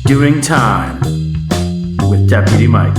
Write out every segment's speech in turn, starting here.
Doing Time with Deputy Mike.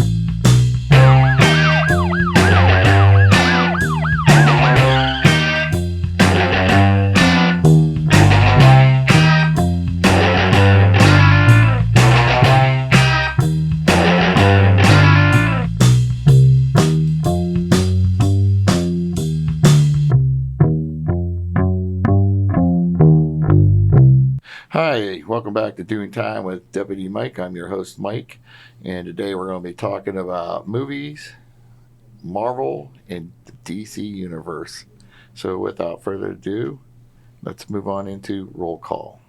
Hi, welcome back to Doing Time with Deputy Mike. I'm your host, Mike, and today we're going to be talking about movies, Marvel, and the DC Universe. So without further ado, let's move on into roll call.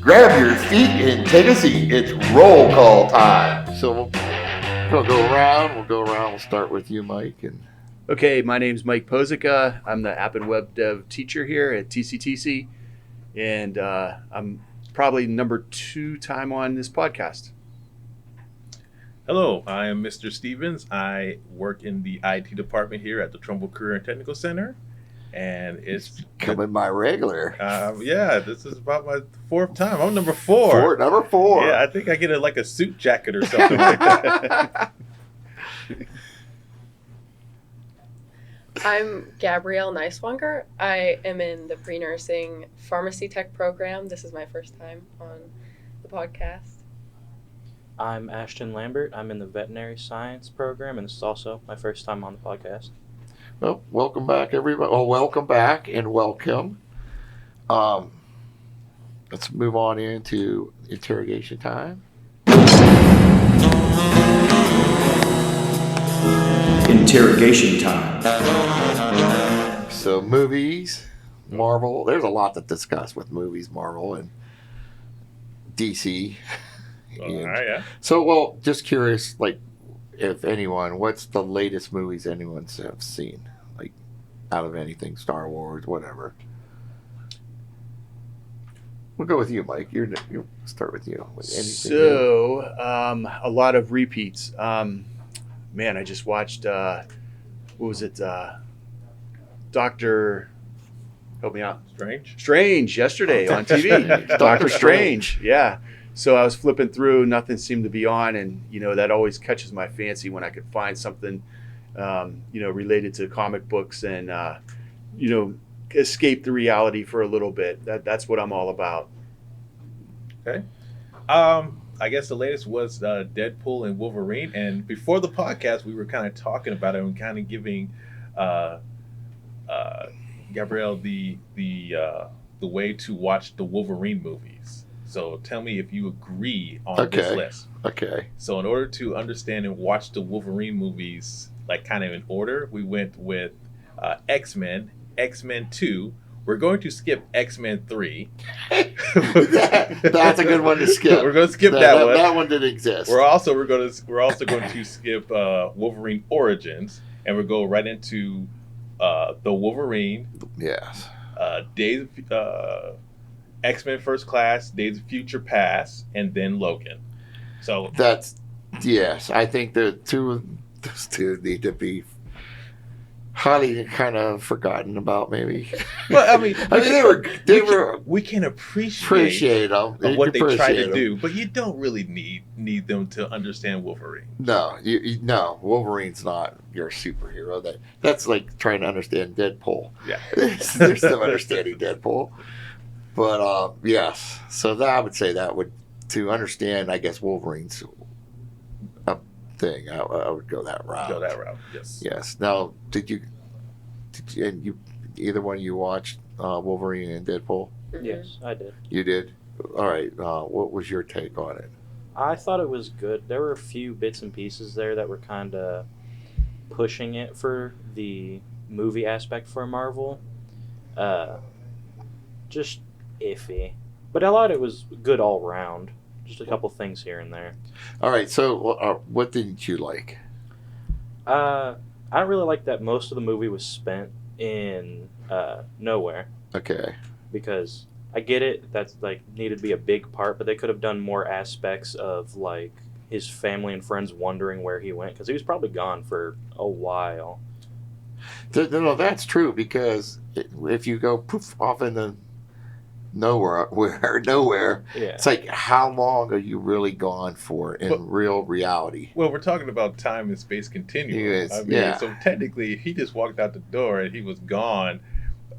Grab your feet and take a seat. It's roll call time. So we'll go around. We'll start with you, Mike, and Okay, my name's Mike Pozica. I'm the app and web dev teacher here at TCTC, and I'm probably number 2 time on this podcast. Hello, I am Mr. Stevens. I work in the IT department here at the Trumbull Career Technical Center, and it's coming by regular. Yeah, this is about my 4th time. I'm number 4. Number 4. Yeah, I think I get like a suit jacket or something like that. I'm Gabrielle Neiswanger. I am in the pre-nursing pharmacy tech program. This is my first time on the podcast. I'm Ashton Lambert. I'm in the veterinary science program, and this is also my first time on the podcast. Well, welcome back, everybody. Well, welcome back and welcome. Let's move on into interrogation time. Interrogation time. So movies, Marvel. There's a lot to discuss with movies, Marvel, and DC. All right, yeah. So, well, just curious, like, if anyone, what's the latest movies anyone's have seen? Like, out of anything, Star Wars, whatever. We'll go with you, Mike. You start with you. With anything new. A lot of repeats. Man, I just watched, what was it? Doctor, help me out. Strange yesterday on TV. Doctor Strange. Yeah. So I was flipping through, nothing seemed to be on, and that always catches my fancy when I could find something, related to comic books and escape the reality for a little bit. That's what I'm all about. Okay. I guess the latest was Deadpool and Wolverine, and before the podcast, we were kind of talking about it and kind of giving Gabrielle the way to watch the Wolverine movies. So tell me if you agree on this list. Okay. So in order to understand and watch the Wolverine movies, like kind of in order, we went with X-Men, X-Men 2. We're going to skip X-Men 3. That's a good one to skip. We're going to skip that one. That one didn't exist. We're also going to skip Wolverine Origins, and we'll go right into the Wolverine. Yes. X-Men First Class, Days of Future Past, and then Logan. So yes. I think those two need to be highly kind of forgotten about, maybe. Well, I mean they were. We can appreciate them of what they try to do, but you don't really need them to understand Wolverine. No, no. Wolverine's not your superhero. That's like trying to understand Deadpool. Yeah, they're still understanding Deadpool. But yes, so I would say that to understand, I guess, Wolverine's thing, I would go that route. Yes. Yes. Now, did you either one of you watched Wolverine and Deadpool? Mm-hmm. Yes, I did. You did? All right. What was your take on it? I thought it was good. There were a few bits and pieces there that were kind of pushing it for the movie aspect for Marvel. Just iffy. But I thought it was good all round. Just a couple things here and there. All right. So, what didn't you like? I don't really like that most of the movie was spent in nowhere. Okay. Because I get it, that's like needed to be a big part, but they could have done more aspects of like his family and friends wondering where he went, because he was probably gone for a while. No, that's true because if you go poof off into nowhere, Yeah. it's like how long are you really gone for in real reality? Well, we're talking about time and space continuum. Yes, I mean, yeah. so technically, if he just walked out the door and he was gone,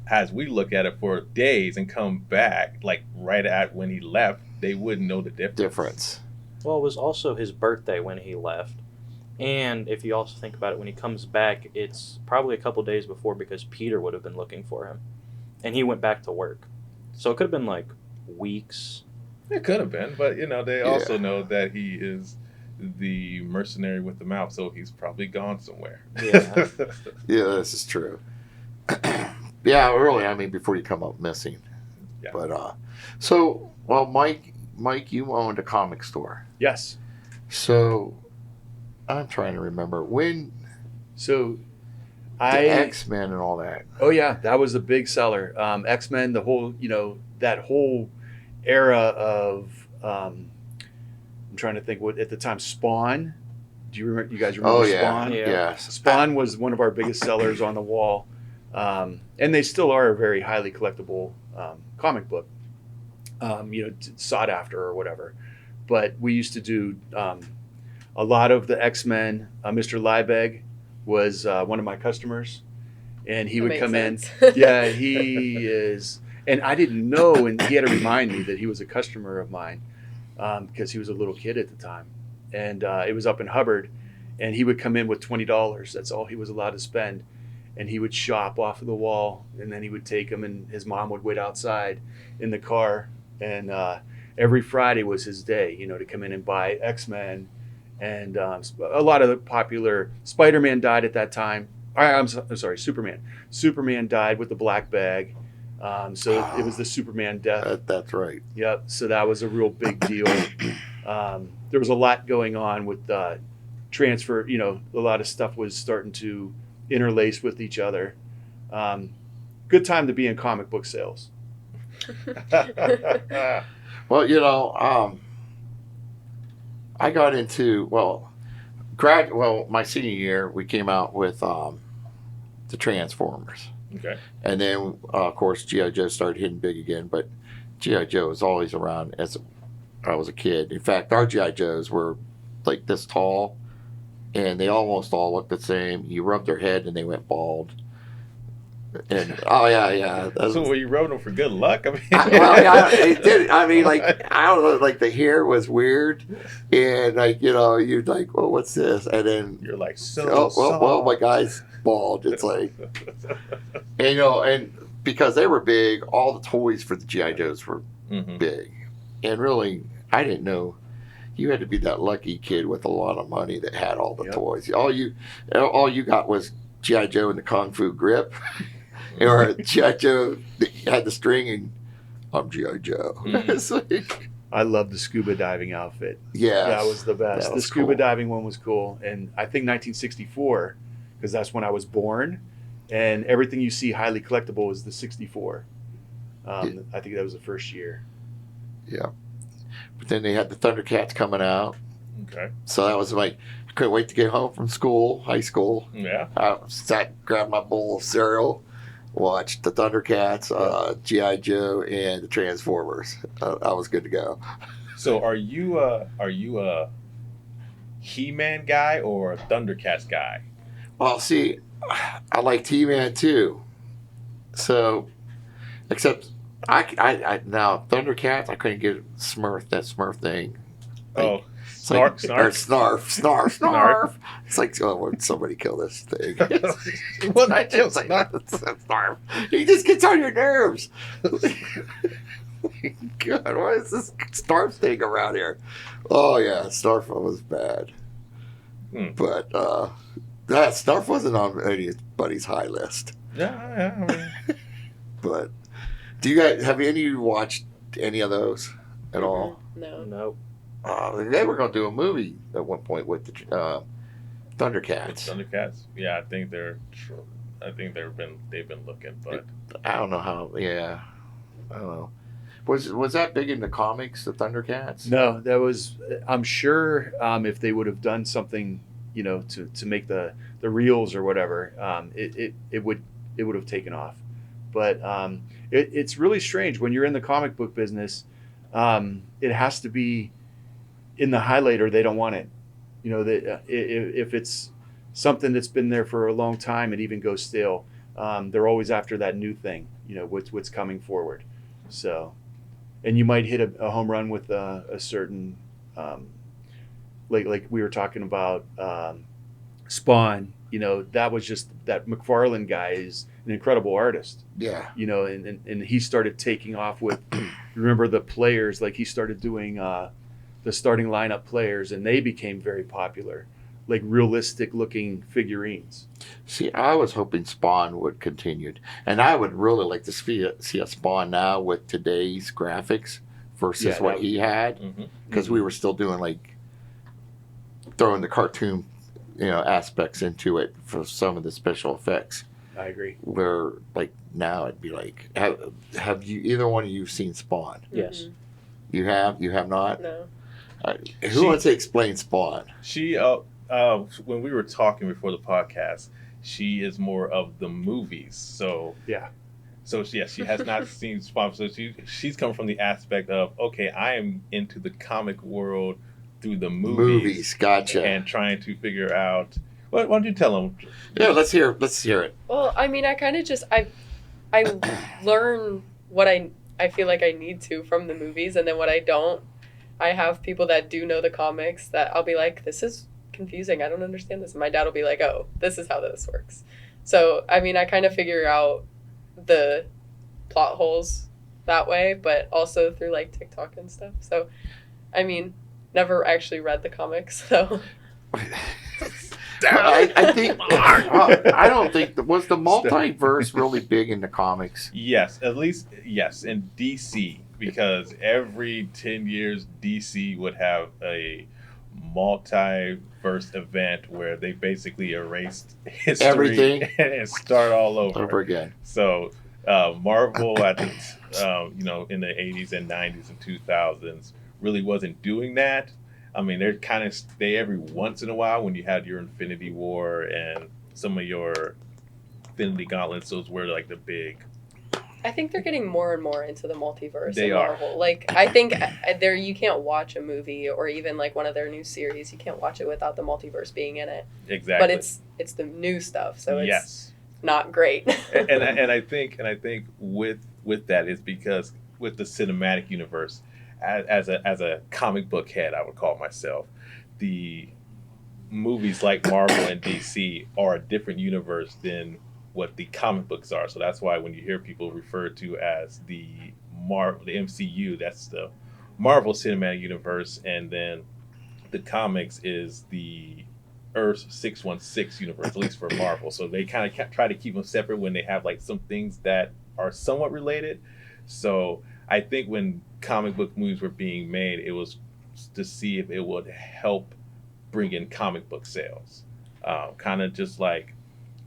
as we look at it for days and come back, like right at when he left, they wouldn't know the difference. Well, it was also his birthday when he left. And if you also think about it, when he comes back, it's probably a couple days before because Peter would have been looking for him. And he went back to work. So it could have been like weeks. It could have been, but they also know that he is the mercenary with the mouth, so he's probably gone somewhere. Yeah. Yeah, this is true. Yeah, really. I mean, before you come up missing. Yeah. But so well, Mike, you owned a comic store. Yes. So I'm trying to remember when So the X-Men and all that. Oh yeah, that was a big seller. X-Men, the whole, that whole era of, I'm trying to think what at the time, Spawn. Do you remember? You guys remember Oh yeah, Spawn? Yeah. yes. Spawn was one of our biggest sellers on the wall, and they still are a very highly collectible comic book. Sought after or whatever. But we used to do a lot of the X-Men. Mr. Liebeg was one of my customers, and he That would makes come in. sense. Yeah, he is, and I didn't know, and he had to remind me that he was a customer of mine because he was a little kid at the time, and it was up in Hubbard, and he would come in with $20. That's all he was allowed to spend, and he would shop off of the wall, and then he would take them, and his mom would wait outside in the car, and every Friday was his day, to come in and buy X-Men. And a lot of the popular Spider-Man died at that time. I'm sorry, Superman. Superman died with the black bag. So it was the Superman death. That's right. Yep. So that was a real big deal. There was a lot going on with transfer. A lot of stuff was starting to interlace with each other. Good time to be in comic book sales. Well, I got into my senior year we came out with the Transformers, Okay. and then of course G.I. Joe started hitting big again. But G.I. Joe was always around as I was a kid. In fact, our G.I. Joes were like this tall, and they almost all looked the same. You rubbed their head and they went bald. And yeah. So were you rubbing them for good luck? I mean, It did. I mean, like I don't know, like the hair was weird, and you're like, well, what's this? And then you're like, well, my guy's bald. It's like, and because they were big, all the toys for the GI Joes were big, and really, I didn't know. You had to be that lucky kid with a lot of money that had all the toys. All you got was GI Joe and the Kung Fu grip. Or G.I. Joe had the string, and I'm G.I. Joe. It's like, I love the scuba diving outfit. Yeah, that was the best. The was scuba cool. diving one was cool, and I think 1964, because that's when I was born, and everything you see highly collectible is the 64. I think that was the first year. Yeah, but then they had the Thundercats coming out. Okay. So that was like, I couldn't wait to get home from school, high school. Yeah. I grabbed my bowl of cereal, watched the Thundercats, G.I. Joe, and the Transformers. I was good to go. So are you a He-Man guy or a Thundercats guy? Well, see, I like He-Man too. So, except I now Thundercats, I couldn't get that Smurf thing. Oh, It's like, Snarf. It's like, oh, would somebody kill this thing? Well, not kill It's like, Snarf. Snarf. He just gets on your nerves. God, what is this Snarf thing around here? Oh yeah, Snarf was bad. But that Snarf wasn't on anybody's high list. Yeah. I mean, But do you guys have any of you watched any of those at all? No. Nope. They were going to do a movie at one point with the Thundercats. Thundercats. Yeah, I think they've been looking, but I don't know how. Yeah, I don't know. Was that big in the comics, the Thundercats? No, that was. I'm sure if they would have done something to make the reels or whatever, it would have taken off. But it's really strange when you're in the comic book business. It has to be in the highlight or they don't want it. If it's something that's been there for a long time, it even goes stale. They're always after that new thing, what's coming forward. So, and you might hit a home run with a certain, like we were talking about Spawn. That was just that McFarlane guy is an incredible artist. Yeah. And he started taking off with, remember the players, like he started doing the starting lineup players, and they became very popular, like realistic looking figurines. See, I was hoping Spawn would continue, and I would really like to see a Spawn now with today's graphics versus what he had, because we were still doing like throwing the cartoon, aspects into it for some of the special effects. I agree. Where like now it'd be like, have you either one of you seen Spawn? Yes. You have? You have not? No. Who wants to explain Spawn? She, when we were talking before the podcast, she is more of the movies. So yeah. So she has not seen Spawn. So she's coming from the aspect of, okay, I am into the comic world through the movies. Gotcha. And trying to figure out. Why don't you tell them? Yeah, let's hear it. Well, I mean, I kind of just I learn what I feel like I need to from the movies, and then what I don't, I have people that do know the comics that I'll be like, this is confusing, I don't understand this, and my dad will be like, oh, this is how this works. So I mean, I kind of figure out the plot holes that way, but also through like TikTok and stuff. So I mean, never actually read the comics, so I think I don't think was the multiverse really big in the comics. Yes, at least yes in DC, because every 10 years DC would have a multiverse event where they basically erased history Everything and start all over again. So Marvel at the in the 80s and 90s and 2000s really wasn't doing that. I mean, they're kind of stay every once in a while when you had your Infinity War and some of your Infinity Gauntlets. Those were like the big. I think they're getting more and more into the multiverse. They in Marvel. Like, I think there you can't watch a movie or even like one of their new series. You can't watch it without the multiverse being in it. Exactly. But it's the new stuff, so it's yes. not great. and I think with that is because with the cinematic universe. As a comic book head, I would call myself, the movies like Marvel and DC are a different universe than what the comic books are. So that's why when you hear people refer to as the MCU, that's the Marvel Cinematic Universe, and then the comics is the Earth 616 universe, at least for Marvel. So they kind of try to keep them separate when they have like some things that are somewhat related. So I think when comic book movies were being made, it was to see if it would help bring in comic book sales. Kind of just like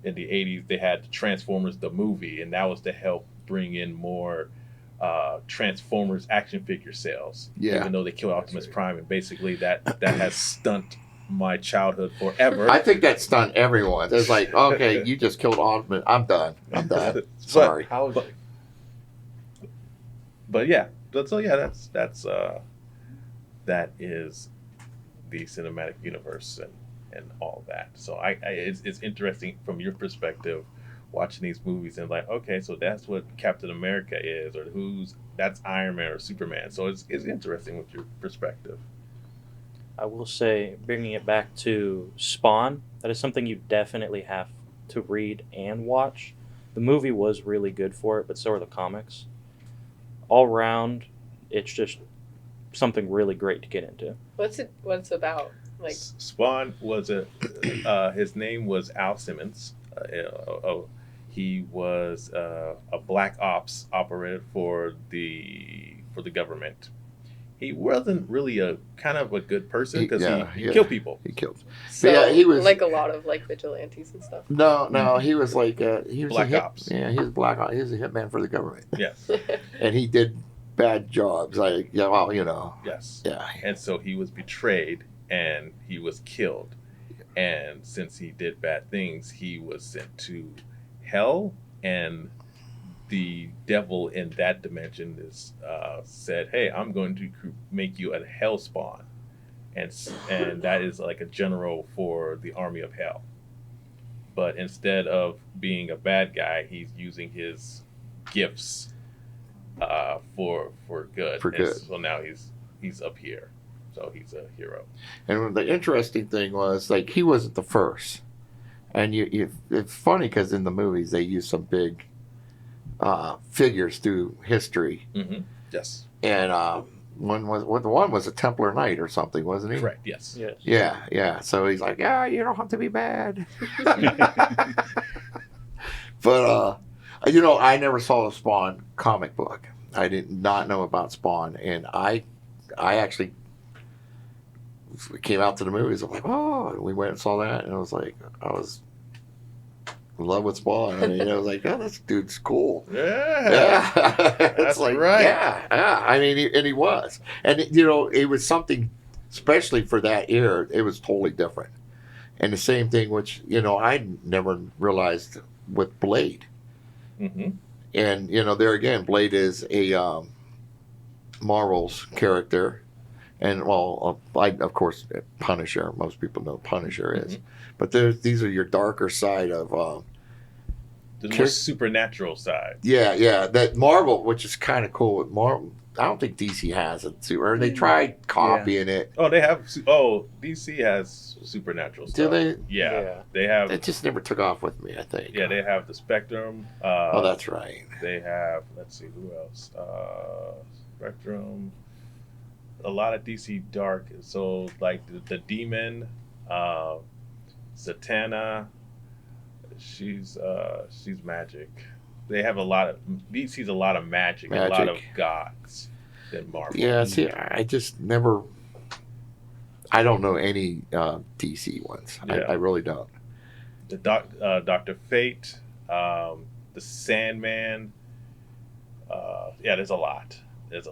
in the 80s, they had the Transformers, the movie, and that was to help bring in more Transformers action figure sales. Yeah. Even though they killed Optimus Prime, and basically that has stunted my childhood forever. I think that stunned everyone. It's like, okay, you just killed Optimus. I'm done. Sorry. But yeah, so yeah, that is the cinematic universe and all that. So it's interesting from your perspective, watching these movies and like, okay, so that's what Captain America is, or that's Iron Man or Superman. So it's interesting with your perspective. I will say, bringing it back to Spawn, that is something you definitely have to read and watch. The movie was really good for it, but so are the comics. All round, it's just something really great to get into. What's it about? Like, Spawn was his name was Al Simmons. He was a black ops operator for the government. He wasn't really a kind of a good person because he killed people. He killed. so Yeah, he was like a lot of like vigilantes and stuff. No, he was like he was Black ops. Yeah, he was black ops. He was a hitman for the government. Yes. And he did bad jobs. Like Yes. Yeah. And so he was betrayed and he was killed. and since he did bad things, he was sent to hell, and the devil in that dimension is said, "Hey, I'm going to make you a hell spawn," and that is like a general for the army of hell. But instead of being a bad guy, he's using his gifts for good. For good. And so now he's up here, so he's a hero. And the interesting thing was, like, he wasn't the first. And it's funny because in the movies they use some big figures through history. Mm-hmm. Yes. And one was a Templar Knight or something, wasn't he? Correct. Yes. Yes. Yeah. So he's like, yeah, you don't have to be bad. But I never saw the Spawn comic book. I did not know about Spawn, and I actually came out to the movies. I'm like, oh, and we went and saw that, and I was in love with Spawn. I mean, I was like, oh, this dude's cool. Yeah. It's That's like, right. Yeah. I mean, he was, and it was something, especially for that era. It was totally different, and the same thing, which I never realized with Blade. Mm-hmm. And there again, Blade is a Marvel's character, and of course, Punisher. Most people know Punisher is, but these are your darker side of The more supernatural side. Yeah, that Marvel, which is kind of cool. With Marvel, I don't think DC has it, or they tried copying it. Oh, they have. Oh, DC has supernatural stuff. Do they? Yeah, they have. It just never took off with me, I think. Yeah, they have the Spectrum. Oh, that's right. They have. Let's see, who else? Spectrum. A lot of DC Dark. So like the Demon, Zatanna. She's magic. They have a lot of DC's a lot of magic. A lot of gods than Marvel. Yeah, see, I just never. I don't know any DC ones. Yeah. I really don't. The Dr. Fate, the Sandman. There's a lot. There's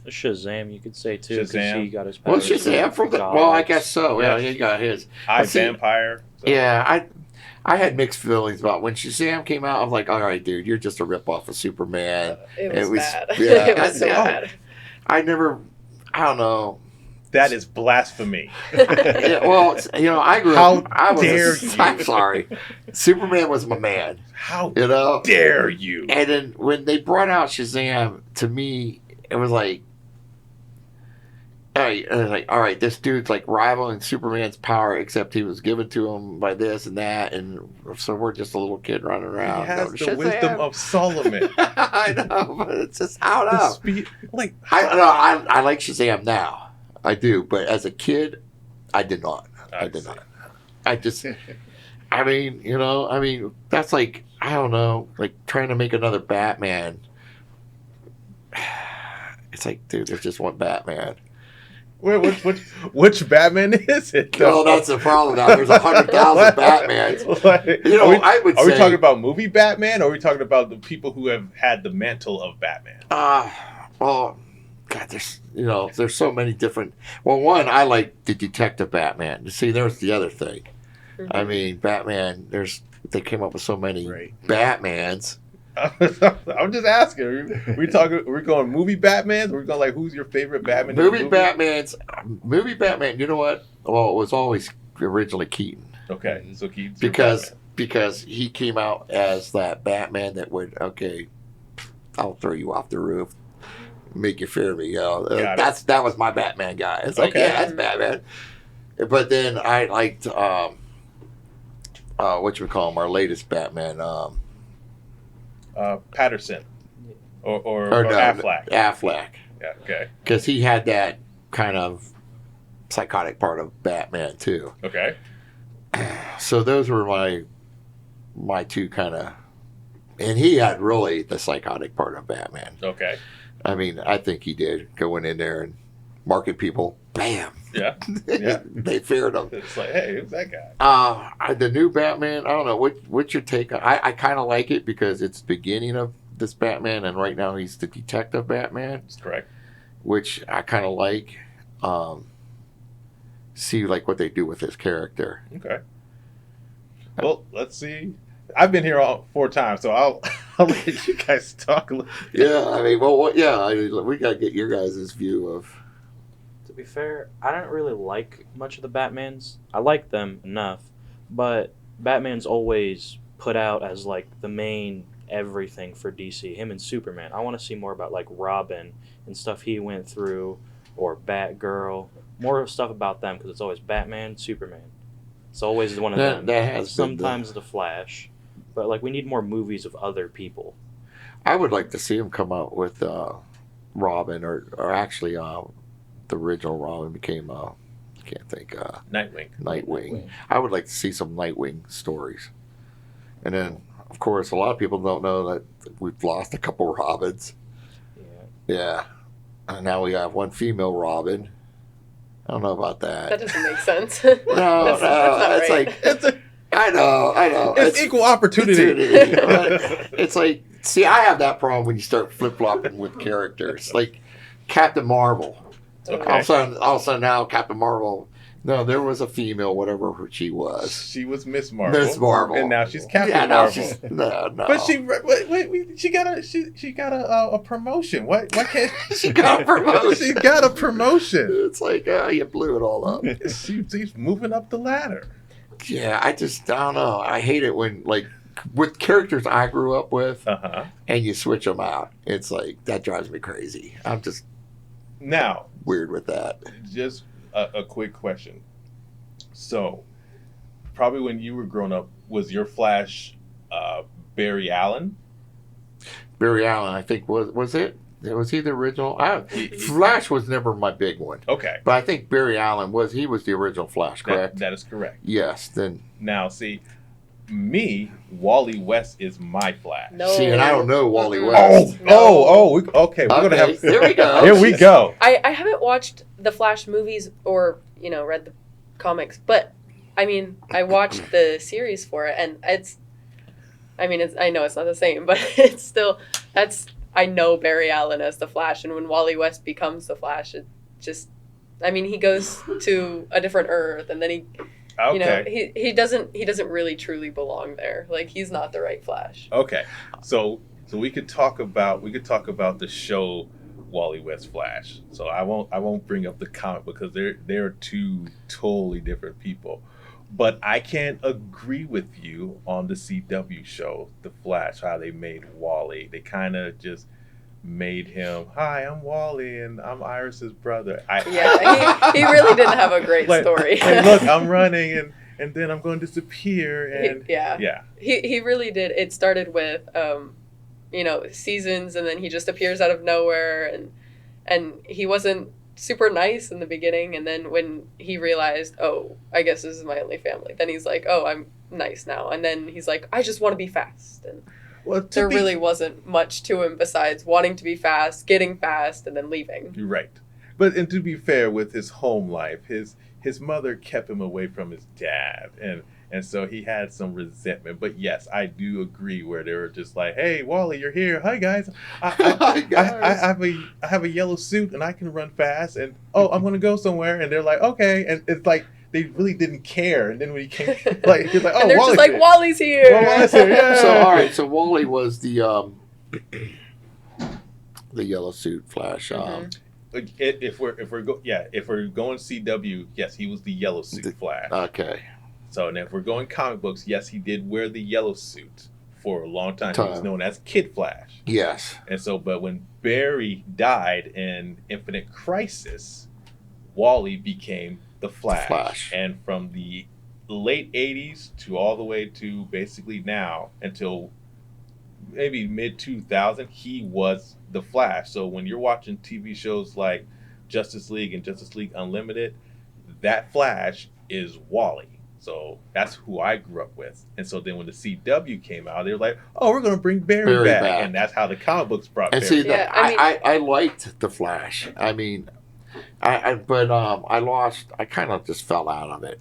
Shazam, you could say too, because Shazam. he got his Well, powers Shazam from the. gods. Well, I guess so. Yeah, Yeah. he got his. Vampire. So. Yeah, I had mixed feelings about when Shazam came out. I'm like, all right, dude, you're just a ripoff of Superman. It was bad. Yeah, It was so bad. I don't know. That is blasphemy. Yeah, well, I grew How up. I was dare you. I'm sorry. Superman was my man. How You dare you? And then when they brought out Shazam, to me, it was like, all right, this dude's like rivaling Superman's power, except he was given to him by this and that, and so we're just a little kid running around. He has going, the Shazam. wisdom of Solomon. I know, but it's just I don't know. I I like Shazam now. I do, but as a kid, I did not. I did see. not. I just, I mean, that's like, I don't know, like trying to make another Batman. It's like, dude, there's just one Batman. Which Batman is it? No, that's the problem now. There's 100,000 Batmans. I would say. Are we talking about movie Batman, or are we talking about the people who have had the mantle of Batman? Well, God, there's so many different. Well, one, I like the Detective Batman. See, there's the other thing. Mhm. I mean, Batman. They came up with so many Right. Batmans. I'm just asking. Are we going movie Batman? Are we going like who's your favorite Batman? in the Movie Batman. You know what? Well, it was always originally Keaton Okay, so Keaton's your Batman. because he came out as that Batman that would I'll throw you off the roof, make you fear me. Got it. That was my Batman guy. It's like, Okay. yeah, that's Batman. But then I liked what you would call him, our latest Batman. Patterson or No, Affleck. Affleck, Yeah, okay. because he had that kind of psychotic part of Batman too. Okay. So those were my two kind of, and he had really the psychotic part of Batman. Okay. I mean, I think he did going in there and marking people. Bam. Yeah. Yeah. They feared him. It's like, hey, who's that guy? The new Batman, I don't know. What's your take on I kind of like it because it's the beginning of this Batman, and right now he's the Detective Batman, That's correct. which I kind of like. see like what they do with his character. Okay. Well, let's see. I've been here all 4 times, so I'll let you guys talk a little. Yeah, I mean, well, we got to get your guys' view of. To be fair, I don't really like much of the Batmans. I like them enough, but Batman's always put out as like the main everything for DC. Him and Superman. I want to see more about like Robin and stuff he went through, or Batgirl. More stuff about them because it's always Batman, Superman. It's always one of them. That has sometimes the Flash, but like we need more movies of other people. I would like to see him come out with Robin, or actually the original Robin became I can't think Nightwing. I would like to see some Nightwing stories, and then of course a lot of people don't know that we've lost a couple Robins. Yeah, and now we have one female Robin. I don't know about that. That doesn't make sense. No, that's not it's right. like I know. It's equal opportunity. It's like, see, I have that problem when you start flip flopping with characters, like Captain Marvel. Okay. All of a sudden now Captain Marvel. No, there was a female, whatever she was. She was Miss Marvel. Miss Marvel, and now she's Captain yeah, now Marvel. No. But she got a promotion. Why can't She got a promotion. She got a promotion. It's like you blew it all up. She's moving up the ladder. Yeah, I don't know. I hate it when like with characters I grew up with, and you switch them out. It's like that drives me crazy. I'm just now weird with that. Just a quick question. So, probably when you were growing up, was your Flash Barry Allen? Barry Allen, I think was it? Was he the original? Flash was never my big one. Okay. But I think Barry Allen was the original Flash, correct? That is correct. Yes. Then now, see, Wally West is my Flash. No. see, and I don't know Wally Mm-mm. West. Okay. We're gonna have. There we go. Here we go. I haven't watched the Flash movies or read the comics, but I mean I watched the series for it, and I know it's not the same, but it's still I know Barry Allen as the Flash, and when Wally West becomes the Flash, it just he goes to a different Earth, and then he doesn't really truly belong there. Like he's not the right Flash. Okay, so we could talk about the show Wally West Flash. So I won't bring up the comic because they're 2 totally different people. But I can't agree with you on the CW show, The Flash, how they made Wally. They kind of just made him, hi, I'm Wally, and I'm Iris's brother. He really didn't have a great story. Like, look, I'm running, and then I'm going to disappear. And He really did. It started with, seasons, and then he just appears out of nowhere, and he wasn't super nice in the beginning, and then when he realized, oh, I guess this is my only family, then he's like, oh, I'm nice now, and then he's like, I just want to be fast, and there really wasn't much to him besides wanting to be fast, getting fast, and then leaving. You're right. And to be fair, with his home life, his mother kept him away from his dad, and so he had some resentment. But yes, I do agree where they were just like, hey, Wally, you're here. Hi, guys. I have a yellow suit, and I can run fast, and I'm going to go somewhere. And they're like, okay. And it's like they really didn't care. And then when he came, like, he's like, oh, and they're Wally's just like, here. Wally's here. Well, Wally's here. Yeah. So all right, so Wally was the yellow suit Flash. If we're going CW, yes, he was the yellow suit Flash. Okay. So and if we're going comic books, yes, he did wear the yellow suit for a long time. He was known as Kid Flash. Yes. And so, but when Barry died in Infinite Crisis, Wally became the Flash. And from the late 80s to all the way to basically now until maybe mid 2000, he was the Flash. So when you're watching TV shows like Justice League and Justice League Unlimited, that Flash is Wally. So that's who I grew up with. And so then when the CW came out, they were like, oh, we're going to bring Barry back. And that's how the comic books brought Barry see, back. I liked the Flash. I mean, I lost, I kind of just fell out of it.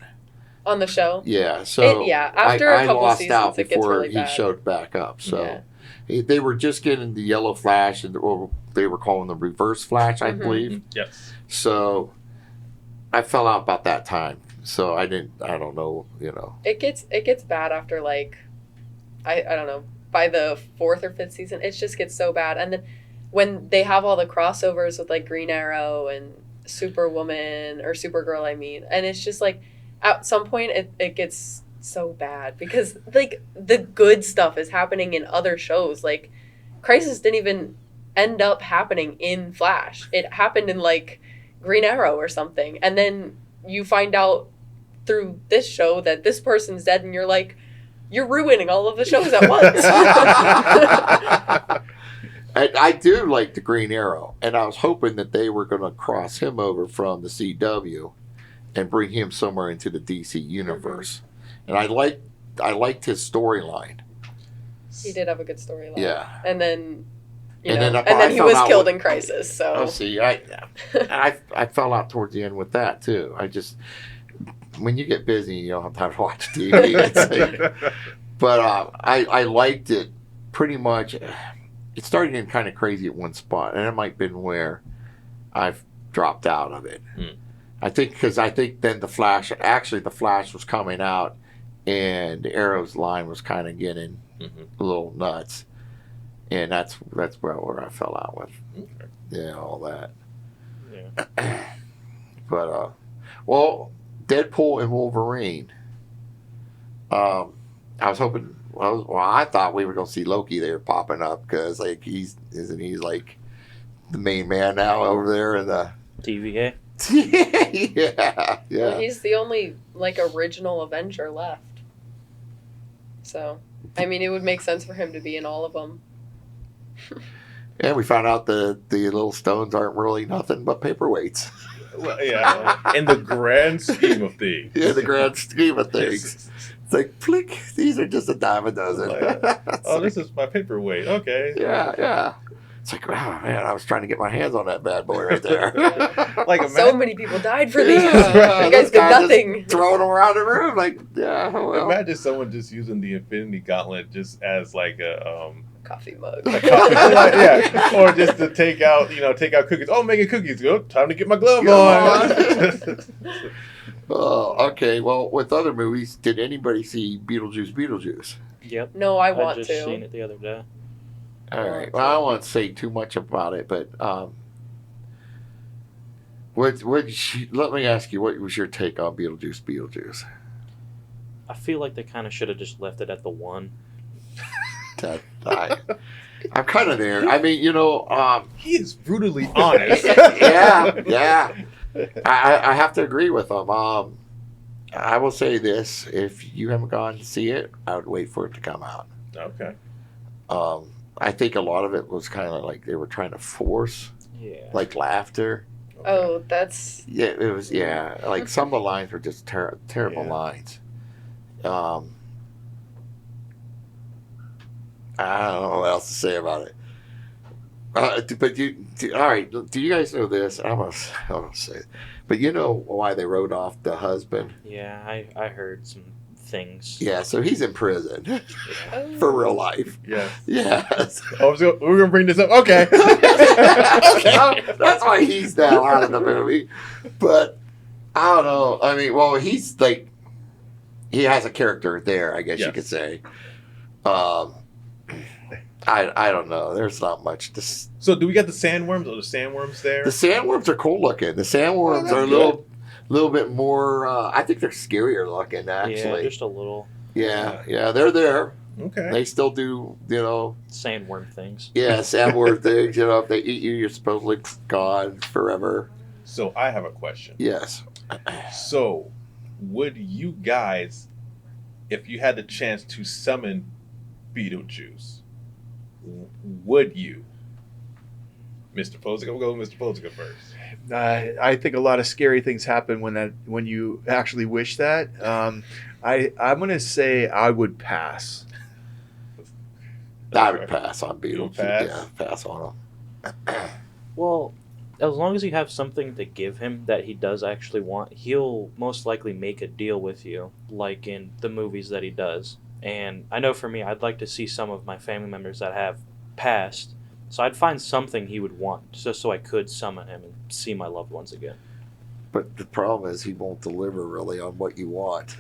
On the show? Yeah. So after a couple lost seasons, out it gets before really he bad. showed back up. So they were just getting the yellow Flash, or they were calling the reverse Flash, I believe. Yes. So I fell out about that time, so I don't know, It gets bad after like I don't know, by the 4th or 5th season. It just gets so bad. And then when they have all the crossovers with like Green Arrow and Superwoman or Supergirl, I mean, and it's just like at some point it gets so bad because like the good stuff is happening in other shows. Like Crisis didn't even end up happening in Flash. It happened in like Green Arrow or something. And then you find out through this show that this person's dead and you're like, you're ruining all of the shows at once. I do like the Green Arrow, and I was hoping that they were going to cross him over from the CW and bring him somewhere into the DC universe. And I liked his storyline. He did have a good storyline. Yeah. And then And then he found was out killed what- in Crisis. So Oh, see, I fell out towards the end with that too. When you get busy, you don't have time to watch TV. But I liked it pretty much. It started getting kind of crazy at one spot, and it might have been where I've dropped out of it. I think then the Flash was coming out, and Arrow's line was kind of getting a little nuts, and that's where I fell out with. Yeah, all that. Yeah. But well, Deadpool and Wolverine. I was hoping. Well, I thought we were going to see Loki there popping up because like isn't he like the main man now over there in the TVA. yeah. Well, he's the only like original Avenger left. So, I mean, it would make sense for him to be in all of them. And we found out the little stones aren't really nothing but paperweights. Well, yeah, in the grand scheme of things. Yeah, the grand scheme of things. It's like, flick, these are just a dime a dozen. This is my paperweight. Okay. Yeah. It's like, wow, man, I was trying to get my hands on that bad boy right there. Like So many people died for these. Yeah, You guys this did guy just nothing. throwing them around the room, like, yeah, well. Imagine someone just using the Infinity Gauntlet just as like a Coffee mug. coffee, yeah, or just to take out cookies. Oh, I'm making cookies. Go, time to get my glove on. Oh, okay. Well, with other movies, did anybody see Beetlejuice? Yep. No, I I want just to. seen it the other day. All right. Well, I don't want to say too much about it, but let me ask you, what was your take on Beetlejuice? I feel like they kind of should have just left it at the one. I'm kind of there. I mean, He is brutally honest. yeah. I have to agree with them. I will say this: if you haven't gone to see it, I would wait for it to come out. Okay. I think a lot of it was kind of like they were trying to force like laughter. Oh, that's. Yeah, it was. Yeah, like some of the lines were just terrible Yeah. lines. I don't know what else to say about it. But all right. Do you guys know this? I'm gonna say it. But you know why they wrote off the husband? Yeah, I heard some things. Yeah, so he's in prison Oh. for real life. Yes. Yes. We're gonna bring this up. Okay. Okay. That's why he's now out of the movie. But I don't know. I mean, well, he's like, he has a character there, I guess you Yes. could say. I don't know. There's not much to. So do we got the sandworms? Are the sandworms there? The sandworms are cool looking. The sandworms that's are a good. little bit more. I think they're scarier looking, Yeah, actually. just a little Yeah, they're there. Okay. They still do, sandworm things. sandworm things. If they eat you, you're supposedly gone forever. So I have a question. Yes. So, would you guys, if you had the chance to summon Beetlejuice, would you? Mr. Posica, we'll go with Mr. Posica first. I think a lot of scary things happen when you actually wish that. I'm gonna say I would pass. I would pass on You would Beetlejuice. pass? Yeah, pass on him. Well, as long as you have something to give him that he does actually want, he'll most likely make a deal with you, like in the movies that he does. And I know for me, I'd like to see some of my family members that have passed, so I'd find something he would want, just so I could summon him and see my loved ones again. But the problem is he won't deliver really on what you want.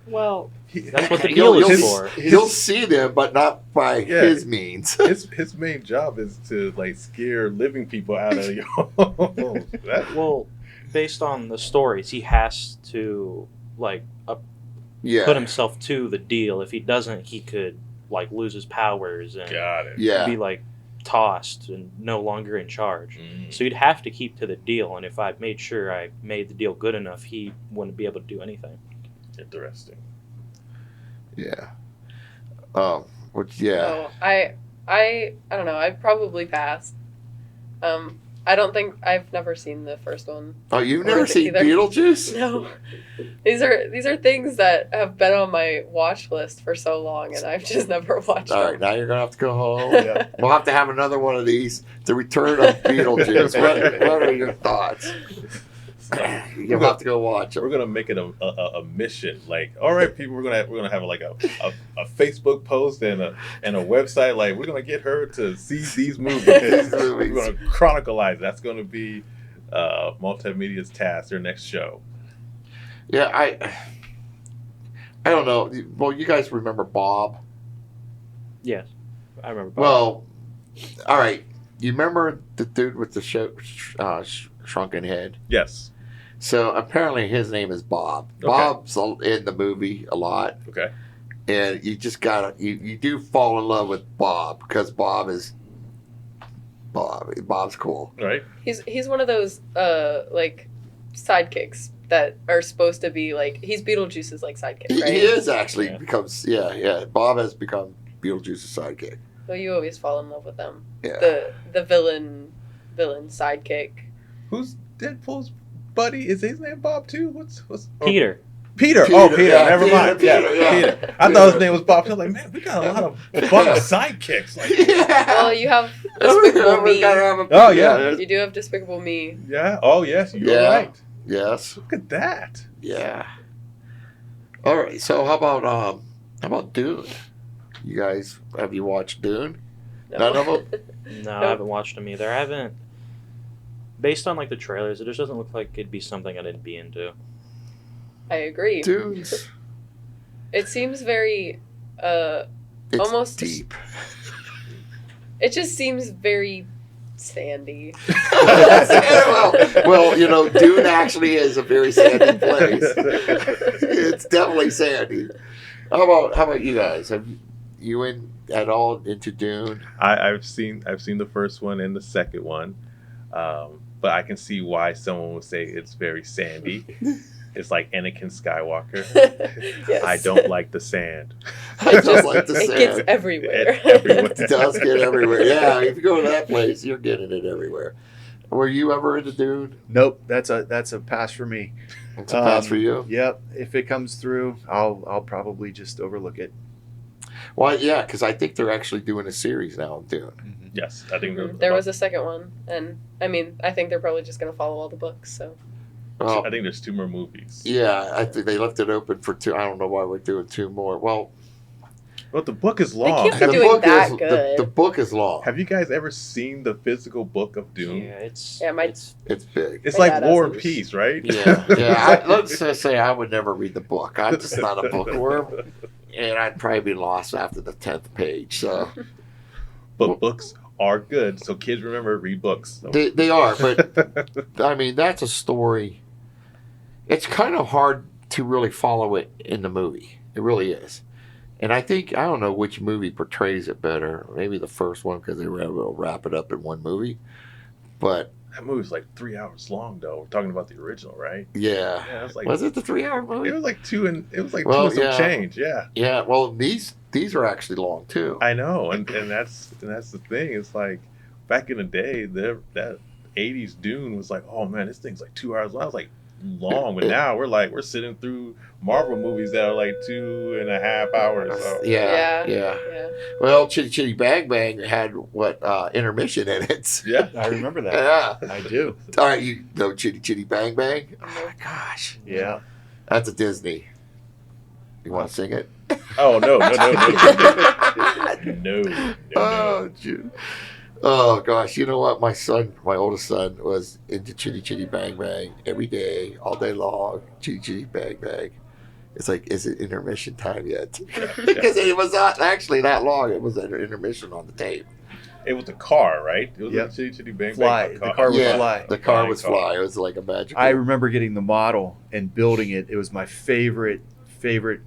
Well, That's what the deal is for. He'll see them, but not by his means. his main job is to like scare living people out of your home. Well, based on the stories, he has to like Yeah. put himself to the deal. If he doesn't, he could like lose his powers and Got it. Yeah. be like tossed and no longer in charge. Mm. So you'd have to keep to the deal. And if I made sure I made the deal good enough, he wouldn't be able to do anything. Interesting. Yeah. Which so I don't know. I'd probably pass. I don't think I've never seen the first one. Oh, you've never seen either. Beetlejuice? No, these are things that have been on my watch list for so long, and I've just never watched All them. right, now you're gonna have to go home. Yeah. We'll have to have another one of these. The Return of Beetlejuice. What are your thoughts? You'll have to go watch We're them. gonna make it a mission. Like, all right, people, we're gonna have like a Facebook post and a website. Like, we're gonna get her to see these movies. We're gonna chronicleize. That's gonna be Multimedia's task. Their next show. Yeah, I don't know. Well, you guys remember Bob? Yes, I remember. Bob. Well, all right. You remember the dude with the shrunken head? Yes. So apparently his name is Bob. Okay. Bob's in the movie a lot, Okay. and you just gotta you do fall in love with Bob because Bob is Bob. Bob's cool. All right. He's one of those like sidekicks that are supposed to be like he's Beetlejuice's like sidekick, He right? is actually Yeah. becomes Bob has become Beetlejuice's sidekick. Well, you always fall in love with them. Yeah. The villain sidekick. Who's Deadpool's buddy? Is his name Bob too? What's Peter. Peter. Peter, Oh, Peter. yeah, Never mind. Peter, yeah. Peter. I thought his name was Bob. I was like, man, we got a lot of fun sidekicks. Like, Yeah. Well, you have Despicable Me. Oh, yeah. You do have Despicable Me. yeah. Oh, yes. You're Yeah. right. Yes. Look at that. Yeah. All right. So how about Dune? You guys, have you watched Dune? None of them? No, I haven't watched him either. I haven't. Based on like the trailers, it just doesn't look like it'd be something I'd be into. I agree. Dunes. It seems very It's almost deep. It just seems very sandy. well, you know, Dune actually is a very sandy place. It's definitely sandy. How about you guys? Have you in at all into Dune? I've seen the first one and the second one, but I can see why someone would say it's very sandy. It's like Anakin Skywalker. Yes. I don't like the sand. I just like the It sand. gets everywhere. It does get everywhere. Yeah, if you go to that place, you're getting it everywhere. Were you ever into Dune? Nope, that's a pass for me. It's a pass for you. Yep, if it comes through, I'll probably just overlook it. Well, yeah, because I think they're actually doing a series now of Dune. Yes, I think There was a second one, and I mean, I think they're probably just going to follow all the books. So Well, I think there's 2 more movies. yeah, I think they left it open for 2. I don't know why we're doing 2 more. Well, But the book is long. can't be doing that is good. the book is long. Have you guys ever seen the physical book of Dune? Yeah, it's It's big. It's My like dad War has and it. Peace, right? Yeah. Let's just say I would never read the book. I'm just not a bookworm, and I'd probably be lost after the 10th page. So But books are good, so kids remember read books. So. they are, but I mean that's a story. It's kind of hard to really follow it in the movie. It really is. And I don't know which movie portrays it better. Maybe the first one because they were able to wrap it up in one movie. But That movie's like 3 hours long, though. We're talking about the original, right? yeah, Yeah, it was like was it the 3-hour movie? It was like 2 and Well, 2 and some yeah. change. Yeah, Yeah. Well, these are actually long too. I know, and that's the thing. It's like back in the day, that '80s Dune was like, oh man, this thing's like 2 hours long. I was like long, but now we're sitting through Marvel movies that are like 2.5 hours. So. Yeah. yeah. Well, Chitty Chitty Bang Bang had intermission in it. Yeah. I remember that. Yeah. I do. All right, you know Chitty Chitty Bang Bang? Oh my gosh. Yeah. That's a Disney. You want to sing it? Oh no. No. Oh, Jude. Oh gosh, you know what? My oldest son, was into Chitty Chitty Bang Bang every day, all day long. Chitty Chitty Bang Bang. It's like, is it intermission time yet? Because it was not actually that long. It was an intermission on the tape. It was the car, right? It was Yep. a Chitty Chitty Bang Fly. Bang. The car was Fly. The car Flying was car. Fly. It was like a magical. I remember getting the model and building it. It was my favorite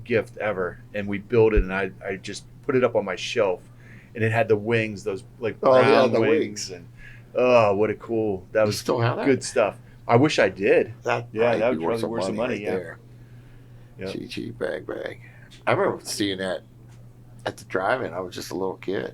gift ever. And we built it, and I just put it up on my shelf, and it had the wings, those like brown the wings, and oh, what a cool! That You was still have that? good stuff. I wish I did. That Yeah, might that be would probably be worth some money, right yeah. there. Yep. Chitty Chitty Bang Bang. I remember seeing that at the drive-in. I was just a little kid.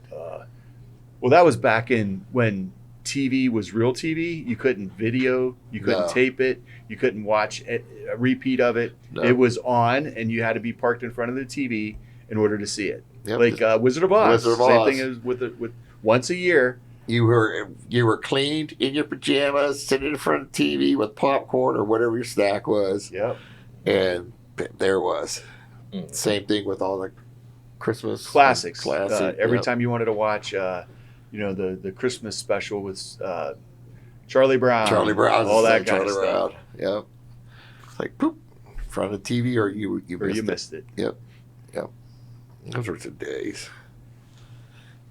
Well, that was back in when TV was real TV. You couldn't video, you couldn't No. tape it, you couldn't watch a repeat of it. No. It was on, and you had to be parked in front of the TV in order to see it. Yep. Like Wizard of Oz. Wizard of Same Oz. thing as with once a year. You were cleaned in your pajamas, sitting in front of the TV with popcorn or whatever your snack was, Yep. and there it was. Mm. Same thing with all the Christmas Classics. Classic. Every Yep. time you wanted to watch, the Christmas special with Charlie Brown. Charlie Brown, all that kind Charlie of stuff. Brown. Yep. It's like poop in front of the TV, or you Or missed you it. missed it. Yep. Those were the days.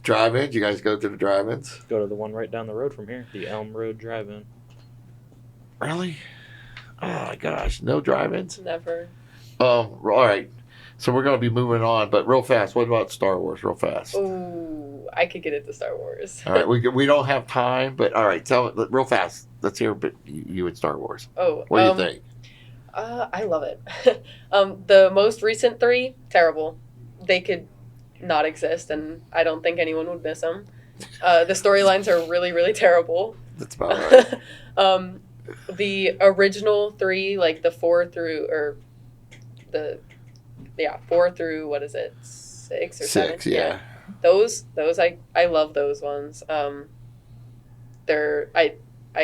Drive-ins. You guys go to the drive-ins? Go to the one right down the road from here, the Elm Road Drive-In. Really? Oh my gosh, no drive-ins. Never. All right. So we're going to be moving on, but real fast. What about Star Wars? Real fast. Ooh, I could get into Star Wars. All right. We don't have time, but all right. Tell it real fast. Let's hear a bit you and Star Wars. Oh, What do you think? I love it. The most recent 3, terrible. They could not exist, and I don't think anyone would miss them. The storylines are really, really terrible. That's about right. The original 3, like the 4 through, or 4 through, what is it, 6 or 7? 6, yeah. Those I love those ones. I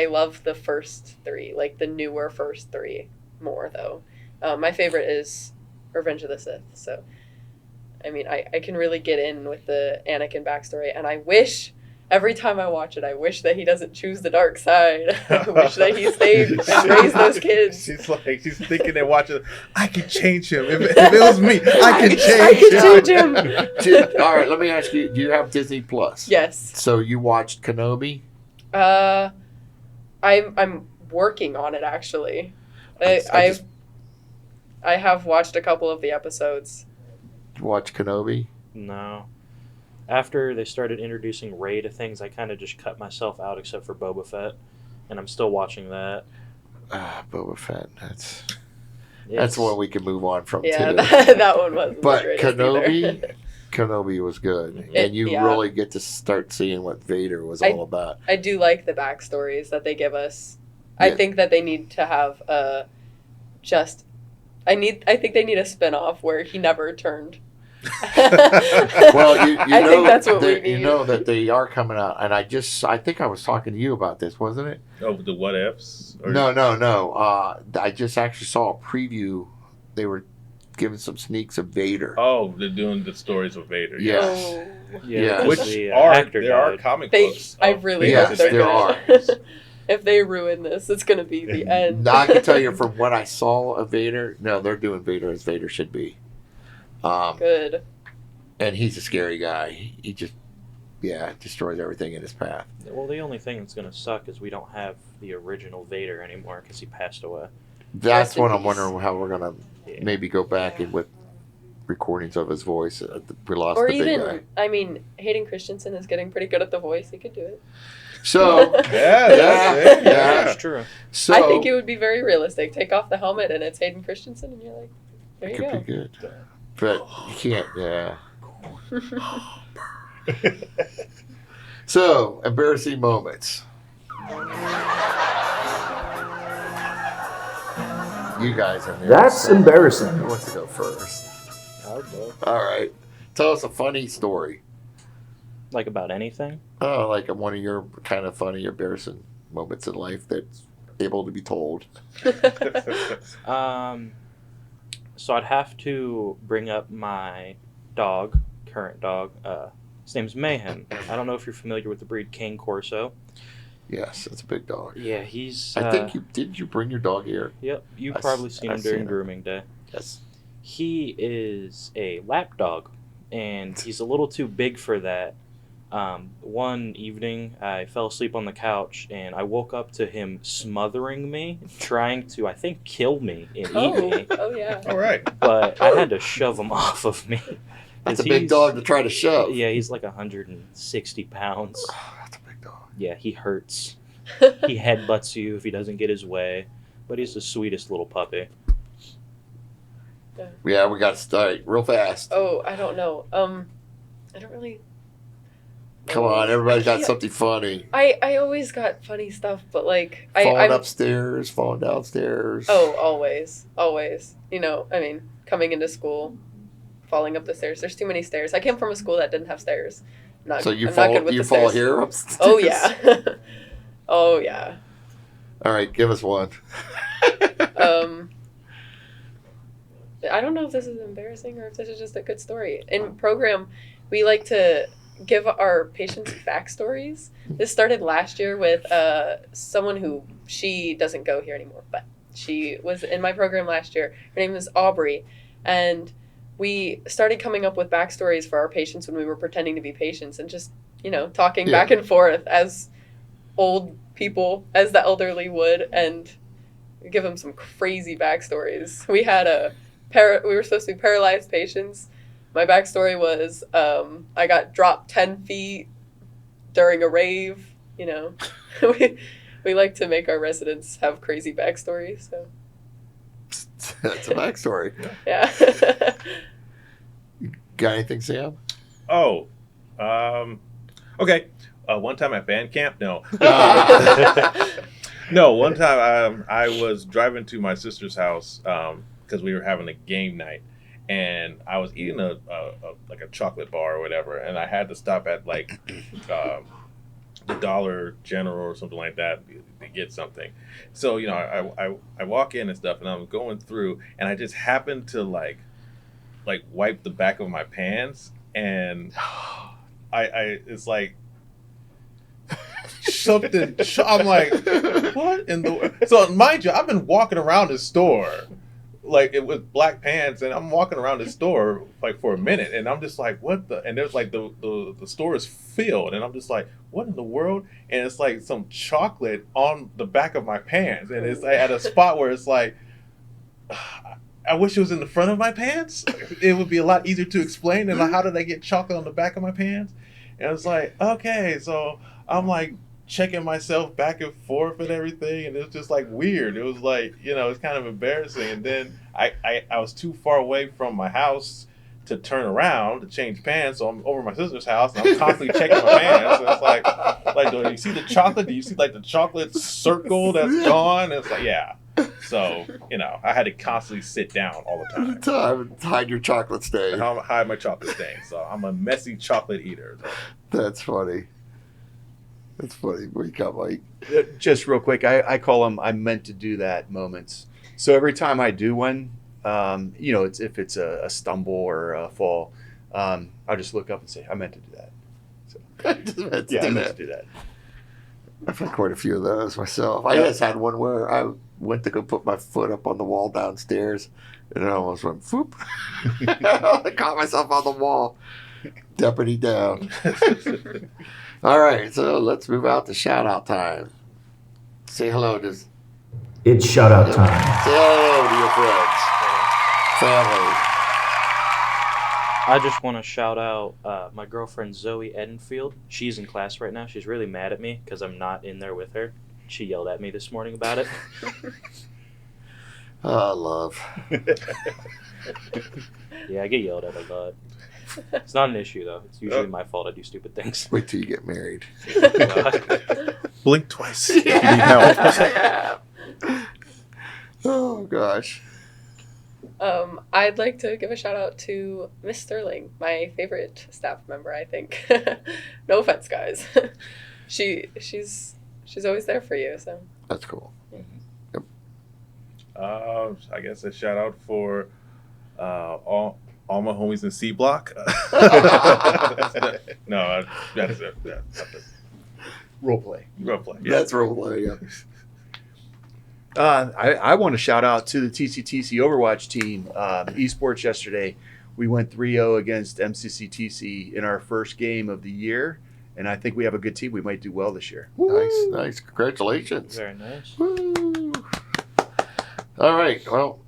love the first 3, like the newer first 3 more though. My favorite is Revenge of the Sith. So, I mean, I can really get in with the Anakin backstory, and I wish every time I watch it, I wish that he doesn't choose the dark side. I wish that he stayed and raised those kids. She's thinking and watching. I can change him. If it was me, I can I change can him. change him. All right. Let me ask you. Do you have Disney Plus? Yes. So you watched Kenobi? I'm working on it actually. I have watched a couple of the episodes. Watch Kenobi? No. After they started introducing Rey to things, I kind of just cut myself out except for Boba Fett, and I'm still watching that. Boba Fett. That's It's- one we can move on from Yeah, too. that one wasn't But the greatest either. Kenobi was good, and you yeah. really get to start seeing what Vader was all about. I do like the backstories that they give us. I Yeah. think that they need to have I think they need a spin-off where he never turned. Well, you I know, think that's what we you need. know that they are coming out, and I think I was talking to you about this, wasn't it? Oh, the what ifs? Or- No. I just actually saw a preview. They were giving some sneaks of Vader. Oh, they're doing the stories of Vader. Yeah. Oh. Yeah. because Which the are actor there are died. comic They, books. I of really Yes, hope they're there good. are. If they ruin this, it's gonna be the end. Now, I can tell you from what I saw of Vader, no, they're doing Vader as Vader should be. Good. And he's a scary guy. He just, destroys everything in his path. Well, the only thing that's going to suck is we don't have the original Vader anymore because he passed away. That's Rest in what I'm peace. wondering how we're going to Yeah. maybe go back and with recordings of his voice. We lost Or the big guy. even, I mean, Hayden Christensen is getting pretty good at the voice. He could do it. So, Yeah, that's it. Yeah. That's true. so I think it would be very realistic. Take off the helmet and it's Hayden Christensen, and you're like, there it you could go. be good. But you can't, yeah. So, embarrassing moments. You guys are That's embarrassing. Who wants to go first? I'll go. All right. Tell us a funny story. Like about anything? Oh, like one of your kind of funny, embarrassing moments in life that's able to be told. So I'd have to bring up my dog, current dog, His name's Mayhem. I don't know if you're familiar with the breed Cane Corso. Yes, it's a big dog. Yeah, he's... I think you bring your dog here? Yep, you've I've probably seen him seen during him. grooming day. Yes. He is a lap dog, and he's a little too big for that. One evening, I fell asleep on the couch, and I woke up to him smothering me, trying to, I think, kill me and eat me. Oh yeah. All right. But I had to shove him off of me. That's a 'Cause big he's- dog to try to shove. Yeah, he's like 160 pounds. Oh, that's a big dog. Yeah, he hurts. He headbutts you if he doesn't get his way, but he's the sweetest little puppy. Yeah, we got to start real fast. Oh, I don't know. I don't really. Come on, everybody's got Yeah. something funny. I always got funny stuff, but like Falling I'm upstairs, falling downstairs. Oh, always. You know, I mean, coming into school, falling up the stairs. There's too many stairs. I came from a school that didn't have stairs. So you I'm not good fall with you the fall stairs. here upstairs? Oh yeah. Oh yeah. All right, give us one. I don't know if this is embarrassing or if this is just a good story. In program, we like to give our patients backstories. This started last year with someone who, she doesn't go here anymore, but she was in my program last year. Her name is Aubrey, and we started coming up with backstories for our patients when we were pretending to be patients and just, you know, talking Yeah. back and forth as old people, as the elderly would, and give them some crazy backstories. We had we were supposed to be paralyzed patients. My backstory was I got dropped 10 feet during a rave. You know, we like to make our residents have crazy backstories. So That's a backstory. yeah. Got anything, Sam? Oh, okay. One time at band camp, no. No, one time I was driving to my sister's house because we were having a game night, and I was eating a chocolate bar or whatever, and I had to stop at like the Dollar General or something like that to get something. So you know, I walk in and stuff, and I'm going through, and I just happened to like wipe the back of my pants, and I it's like something. I'm like, what in the? So mind you, I've been walking around the store like it with black pants, and I'm walking around the store like for a minute, and I'm just like, what the? And there's like the store is filled, and I'm just like, what in the world? And it's like some chocolate on the back of my pants, and it's like at a spot where it's like, I wish it was in the front of my pants. It would be a lot easier to explain than how did I get chocolate on the back of my pants? And it's like, okay, so I'm like checking myself back and forth and everything, and it was just like weird. It was like, you know, it's kind of embarrassing. And then I was too far away from my house to turn around to change pants, so I'm over my sister's house, and I'm constantly checking my pants. And it's like, do you see the chocolate? Do you see like the chocolate circle that's gone? And it's like, yeah. So, you know, I had to constantly sit down all the time. Hide your chocolate stain. And I hide my chocolate stain. So I'm a messy chocolate eater. That's funny. That's funny. What you got, Mike? Just real quick, I call them I meant to do that moments. So every time I do one, you know, if it's a stumble or a fall, I'll just look up and say, I meant to do that. So, I just meant to yeah, do I meant that. to do that. I've had quite a few of those myself. I just had one where I went to go put my foot up on the wall downstairs, and it almost went whoop. I caught myself on the wall. Deputy down. All right, so let's move out to shout out time. Say hello to It's shout out time. Say hello to your friends, family. I just want to shout out my girlfriend Zoe Edenfield. She's in class right now. She's really mad at me because I'm not in there with her. She yelled at me this morning about it. Oh, love. Yeah, I get yelled at a lot. It's not an issue, though. It's usually my fault I do stupid things. Wait till you get married. Blink twice. You need help. Oh, gosh. I'd like to give a shout out to Miss Sterling, my favorite staff member, I think. No offense, guys. She's always there for you, so. That's cool. I guess a shout out for all all my homies in C Block. No, that's it. Role play. Role play. That's role play. Yeah. I want to shout out to the TCTC Overwatch team. Esports yesterday, we went 3-0 against MCCTC in our first game of the year, and I think we have a good team. We might do well this year. Nice. Congratulations. Very nice. Woo. All right. Well,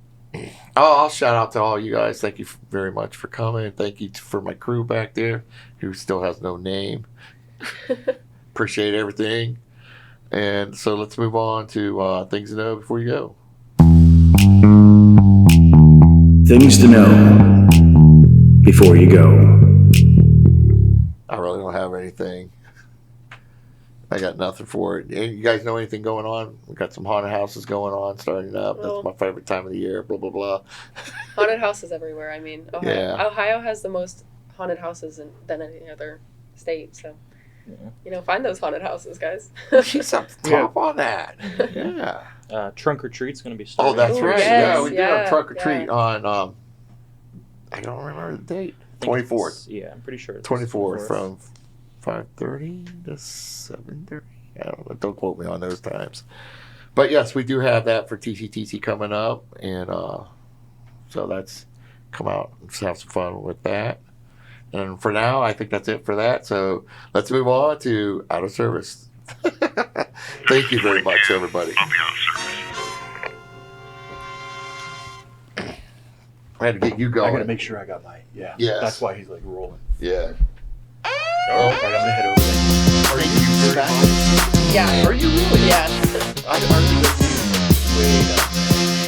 I'll shout out to all you guys. Thank you very much for coming. Thank you for my crew back there who still has no name. Appreciate everything. And so let's move on to things to know before you go. Things to know before you go. I really don't have anything. I got nothing for it. You guys know anything going on? We got some haunted houses going on, starting up. Well, That's my favorite time of the year. Blah, blah, blah. Haunted houses everywhere. I mean, Yeah. Ohio has the most haunted houses than any other state. So, find those haunted houses, guys. She's up the top on that. Yeah. Trunk or treat's going to be starting. Oh, that's Ooh, right. yes, Yeah, we did our yeah, trunk or treat yeah. on, I don't remember the date. I think 24th. Yeah, I'm pretty sure. It's 24th from 5:30 to 7:30. I don't know. Don't quote me on those times. But yes, we do have that for TCTC coming up. And so that's come out and have some fun with that. And for now, I think that's it for that. So let's move on to out of service. Thank you very much, everybody. I had to get you I got to going. make sure I got my, yeah. Yes. That's why he's like rolling. Yeah. All right, I'm going to head over there. Are you back? Yeah. Are you really? Yeah. I already got you way up.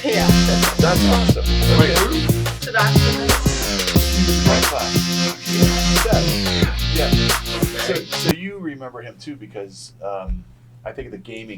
Yeah. That's awesome. Wait, who? Sebastian. My class. Yeah. So you remember him too because I think the gaming